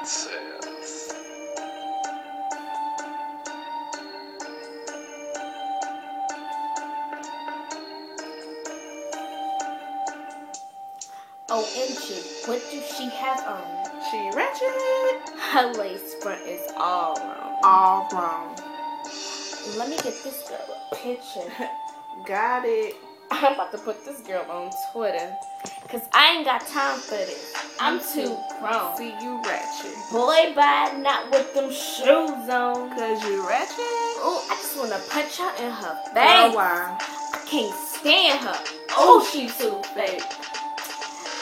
says. OMG, what does she have on? She ratchet. Her lace front is all wrong. All wrong. Let me get this girl a picture. Got it. I'm about to put this girl on Twitter. Cause I ain't got time for this. I'm too grown. See you ratchet. Boy, bye, not with them shoes on. Cause you ratchet. Oh, I just wanna punch her in her Girl, face. why? I can't stand her. Oh, she too fake.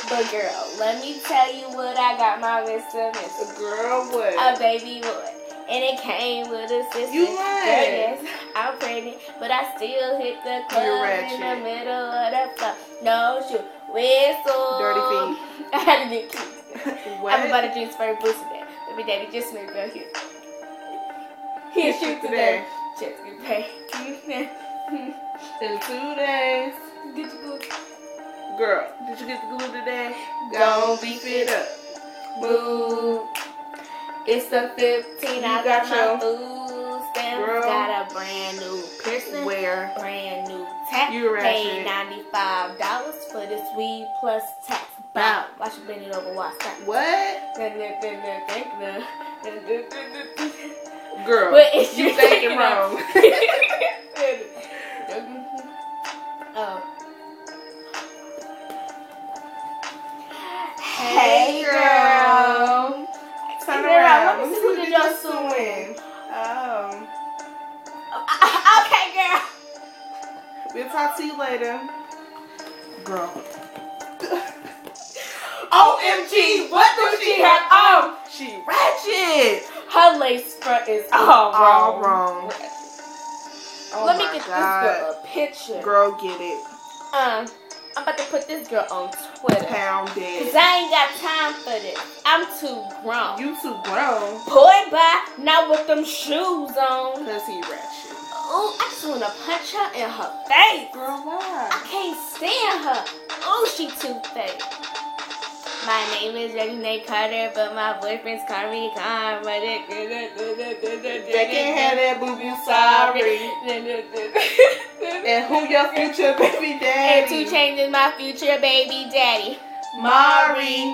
But girl, let me tell you what I got my Mr. Girl, what? A baby boy. And it came with a sister. You Girl, lying. yes, I'm pregnant, but I still hit the You're club ratchet. in the middle of the floor. No shoe, whistle. Dirty feet. I had to get cute. What? I'm about to drink for boosted that. Baby daddy just moved out here. He'll shoot today. Just get paid. In 2 days. Get your glue. Girl, did you get the glue today? Don't beef it up. Boo. It's the 15. I got my food stamps. Girl. Got a brand new piercing. Where? Brand new tax. You Paid ratchet. $95 for this weed plus tax. Bow. Watch you bend it over. Watch that. What? But Girl, it's you just thinking taking wrong. Oh. Hey, girl. Turn around. Let me see who did your swim. Oh. Okay, girl. We'll talk to you later. Girl. OMG, what does she have on? She ratchet. Her lace front is all wrong. All wrong. Oh Let me my get God. this girl a picture. Girl, get it. I'm about to put this girl on Twitter. Pound Cause dead. I ain't got time for this. I'm too grown. You too grown. Boy, bye, not with them shoes on. Cause he ratchet. Oh, I just wanna punch her in her face. Girl, I why? can't stand her. Oh, she too fake. My name is Reginae Carter, but my boyfriends call me Karma. They can't have that boo-boo, sorry. And who your future baby And daddy? 2 Chainz is my future baby daddy. Mari.